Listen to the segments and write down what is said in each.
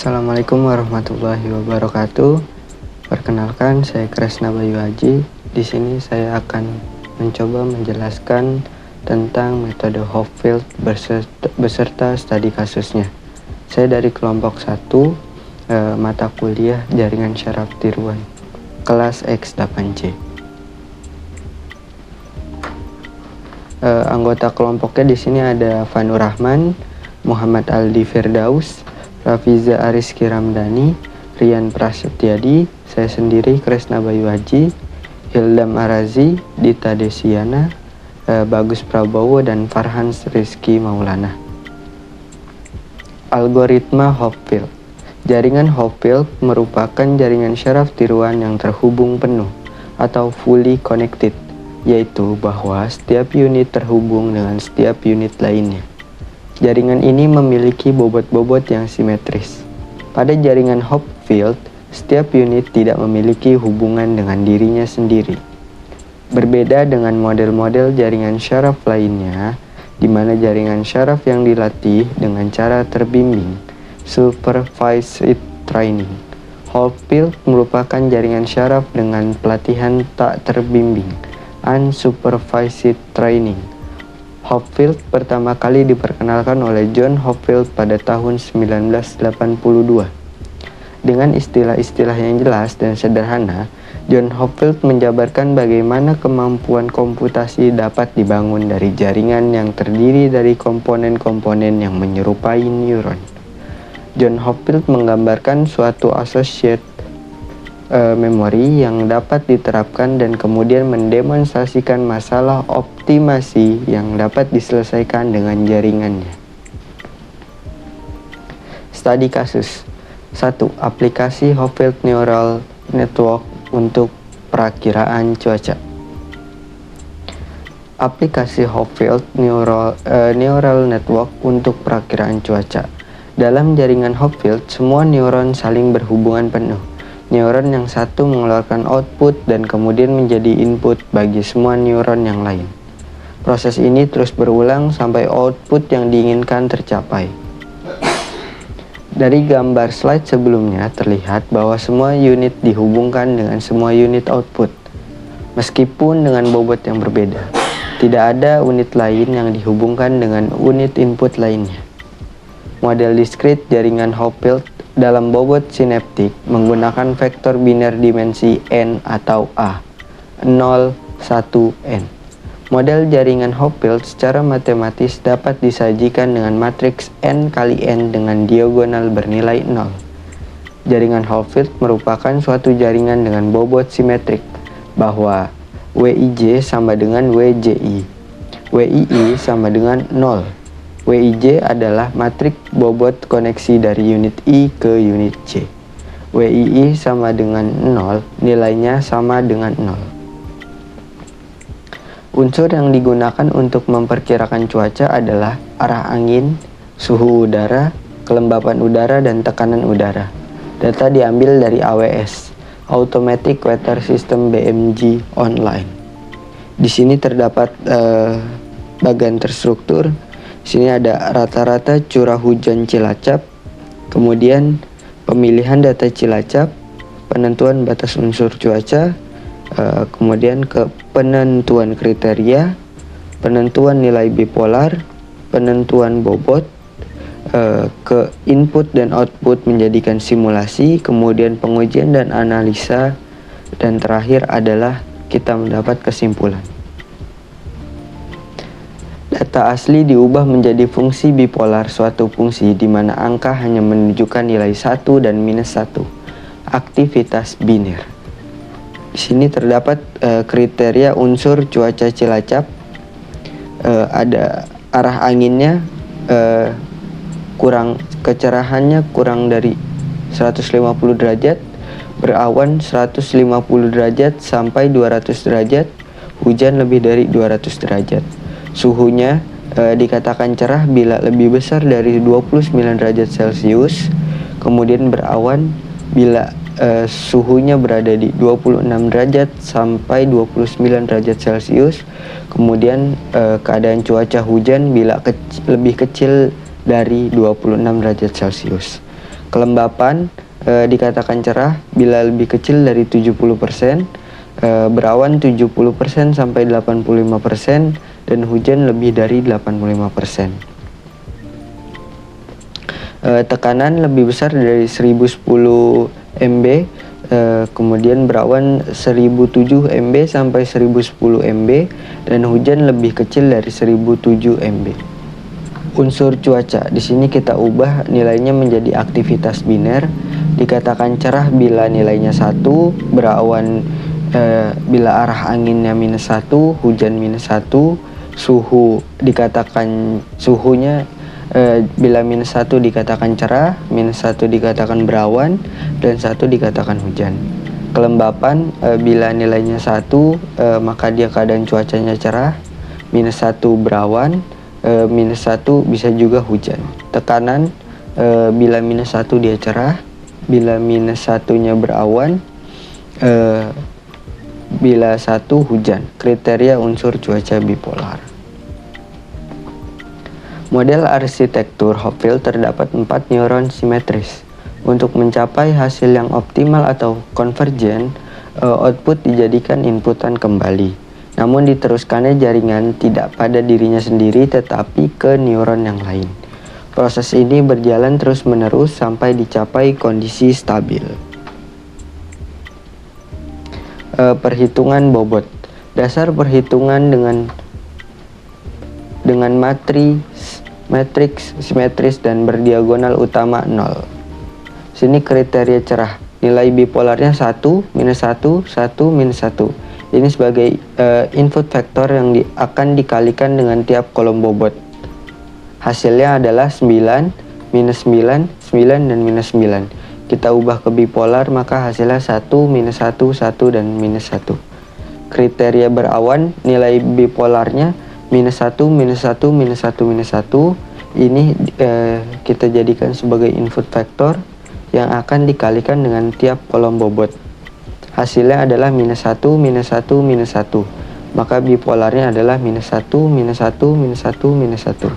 Assalamualaikum warahmatullahi wabarakatuh. Perkenalkan, saya Kresna Bayu Haji. Di sini saya akan mencoba menjelaskan tentang metode Hopfield beserta studi kasusnya. Saya dari kelompok 1, mata kuliah Jaringan Syaraf Tiruan, kelas X8C. Anggota kelompoknya di sini ada Vanur Rahman, Muhammad Aldi Firdaus, Rafiza Ariski Ramdhani, Rian Prasetyadi, saya sendiri Kresna Bayu Haji, Hildam Arazi, Dita Desiana, Bagus Prabowo, dan Farhan Rizky Maulana. Algoritma Hopfield. Jaringan Hopfield merupakan jaringan syaraf tiruan yang terhubung penuh atau fully connected, yaitu bahwa setiap unit terhubung dengan setiap unit lainnya. Jaringan ini memiliki bobot-bobot yang simetris. Pada jaringan Hopfield, setiap unit tidak memiliki hubungan dengan dirinya sendiri. Berbeda dengan model-model jaringan syaraf lainnya, di mana jaringan syaraf yang dilatih dengan cara terbimbing, supervised training. Hopfield merupakan jaringan syaraf dengan pelatihan tak terbimbing, unsupervised training. Hopfield pertama kali diperkenalkan oleh John Hopfield pada tahun 1982. Dengan istilah-istilah yang jelas dan sederhana, John Hopfield menjabarkan bagaimana kemampuan komputasi dapat dibangun dari jaringan yang terdiri dari komponen-komponen yang menyerupai neuron. John Hopfield menggambarkan suatu associate memori yang dapat diterapkan dan kemudian mendemonstrasikan masalah optimasi yang dapat diselesaikan dengan jaringannya. Studi kasus. 1. Aplikasi Hopfield Neural Network untuk perakiraan cuaca. Aplikasi Hopfield Neural Network untuk perakiraan cuaca. Dalam jaringan Hopfield, semua neuron saling berhubungan penuh. Neuron yang satu mengeluarkan output dan kemudian menjadi input bagi semua neuron yang lain. Proses ini terus berulang sampai output yang diinginkan tercapai. Dari gambar slide sebelumnya terlihat bahwa semua unit dihubungkan dengan semua unit output, meskipun dengan bobot yang berbeda. Tidak ada unit lain yang dihubungkan dengan unit input lainnya. Model diskrit jaringan Hopfield dalam bobot sinaptik menggunakan vektor biner dimensi n atau a, 0, 1, n. Model jaringan Hopfield secara matematis dapat disajikan dengan matriks n kali n dengan diagonal bernilai 0. Jaringan Hopfield merupakan suatu jaringan dengan bobot simetrik, bahwa Wij sama dengan Wji, Wii sama dengan 0. Wij adalah matrik bobot koneksi dari unit I ke unit J. Wii sama dengan 0, nilainya sama dengan 0. Unsur yang digunakan untuk memperkirakan cuaca adalah arah angin, suhu udara, kelembapan udara, dan tekanan udara. Data diambil dari AWS, Automatic Weather System BMG Online. Di sini terdapat bagian terstruktur. Di sini ada rata-rata curah hujan Cilacap, kemudian pemilihan data Cilacap, penentuan batas unsur cuaca, kemudian ke penentuan kriteria, penentuan nilai bipolar, penentuan bobot, ke input dan output menjadikan simulasi, kemudian pengujian dan analisa, dan terakhir adalah kita mendapat kesimpulan. Data asli diubah menjadi fungsi bipolar suatu fungsi di mana angka hanya menunjukkan nilai 1 dan minus 1. Aktivitas biner. Di sini terdapat kriteria unsur cuaca Cilacap. Ada arah anginnya, kecerahannya kurang dari 150 derajat, berawan 150 derajat sampai 200 derajat, hujan lebih dari 200 derajat. Suhunya dikatakan cerah bila lebih besar dari 29 derajat Celcius, kemudian berawan bila suhunya berada di 26 derajat sampai 29 derajat Celcius, kemudian keadaan cuaca hujan bila lebih kecil dari 26 derajat Celcius. Kelembapan dikatakan cerah bila lebih kecil dari 70%, berawan 70% sampai 85%, dan hujan lebih dari 85%. Tekanan lebih besar dari 1010 MB, kemudian berawan 1007 MB sampai 1010 MB, dan hujan lebih kecil dari 1007 MB. Unsur cuaca di sini kita ubah nilainya menjadi aktivitas biner. Dikatakan cerah bila nilainya 1, berawan bila arah anginnya -1, hujan -1, suhu dikatakan suhunya bila -1 dikatakan cerah, -1 dikatakan berawan, dan 1 dikatakan hujan. Kelembapan bila nilainya 1, maka dia keadaan cuacanya cerah, -1 berawan, -1 bisa juga hujan. Tekanan bila -1 dia cerah, bila -1-nya berawan, bila 1 hujan. Kriteria unsur cuaca bipolar. Model arsitektur Hopfield terdapat 4 neuron simetris. Untuk mencapai hasil yang optimal atau konvergen, output dijadikan inputan kembali. Namun diteruskannya jaringan tidak pada dirinya sendiri tetapi ke neuron yang lain. Proses ini berjalan terus-menerus sampai dicapai kondisi stabil. Perhitungan bobot. Dasar perhitungan dengan matriks simetris dan berdiagonal utama 0. Sini kriteria cerah. Nilai bipolarnya 1, -1, 1, -1. Ini sebagai input vektor yang akan dikalikan dengan tiap kolom bobot. Hasilnya adalah 9, -9, 9, dan -9. Kita ubah ke bipolar maka hasilnya 1, -1, 1, dan -1. Kriteria berawan, nilai bipolarnya -1, -1, -1, -1. Ini kita jadikan sebagai input vektor yang akan dikalikan dengan tiap kolom bobot. Hasilnya adalah -1, -1, -1. Maka bipolarnya adalah -1, -1, -1, -1.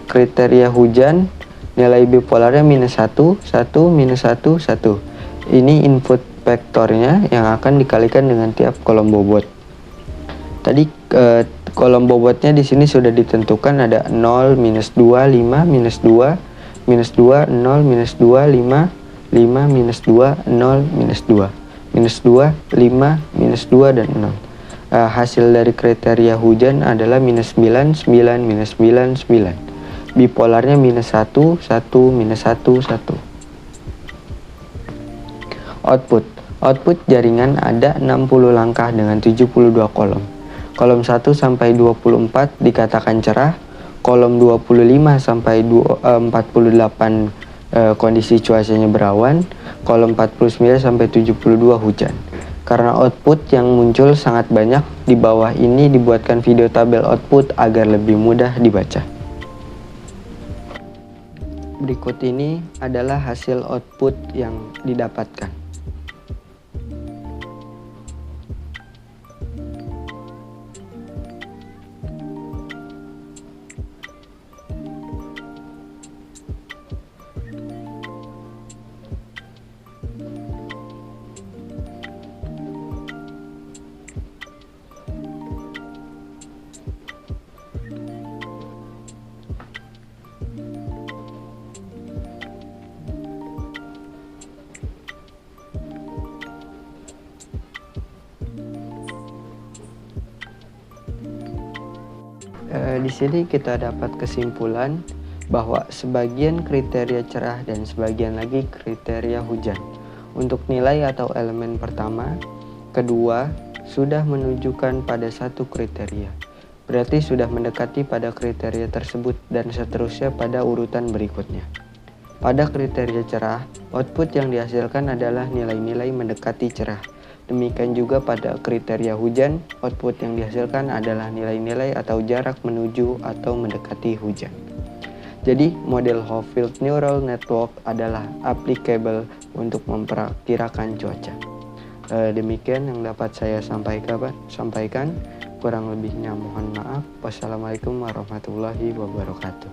Kriteria hujan, nilai bipolarnya -1, 1, -1, 1. Ini input vektornya yang akan dikalikan dengan tiap kolom bobot. Tadi kolom bobotnya di sini sudah ditentukan, ada 0, -2, 5, -2, -2, 0, -2, 5, 5, -2, 0, -2, -2, 5, -2, dan 0. Hasil dari kriteria hujan adalah -9, 9, -9, 9. Bipolarnya -1, 1, -1, 1. Output jaringan ada 60 langkah dengan 72 kolom. Kolom 1 sampai 24 dikatakan cerah, kolom 25 sampai 48 kondisi cuacanya berawan, kolom 49 sampai 72 hujan. Karena output yang muncul sangat banyak, di bawah ini dibuatkan video tabel output agar lebih mudah dibaca. Berikut ini adalah hasil output yang didapatkan. Di sini kita dapat kesimpulan bahwa sebagian kriteria cerah dan sebagian lagi kriteria hujan. Untuk nilai atau elemen pertama, kedua sudah menunjukkan pada satu kriteria. Berarti sudah mendekati pada kriteria tersebut dan seterusnya pada urutan berikutnya. Pada kriteria cerah, output yang dihasilkan adalah nilai-nilai mendekati cerah. Demikian juga pada kriteria hujan, output yang dihasilkan adalah nilai-nilai atau jarak menuju atau mendekati hujan. Jadi, model Hopfield Neural Network adalah applicable untuk memperkirakan cuaca. Demikian yang dapat saya sampaikan. Kurang lebihnya mohon maaf. Wassalamualaikum warahmatullahi wabarakatuh.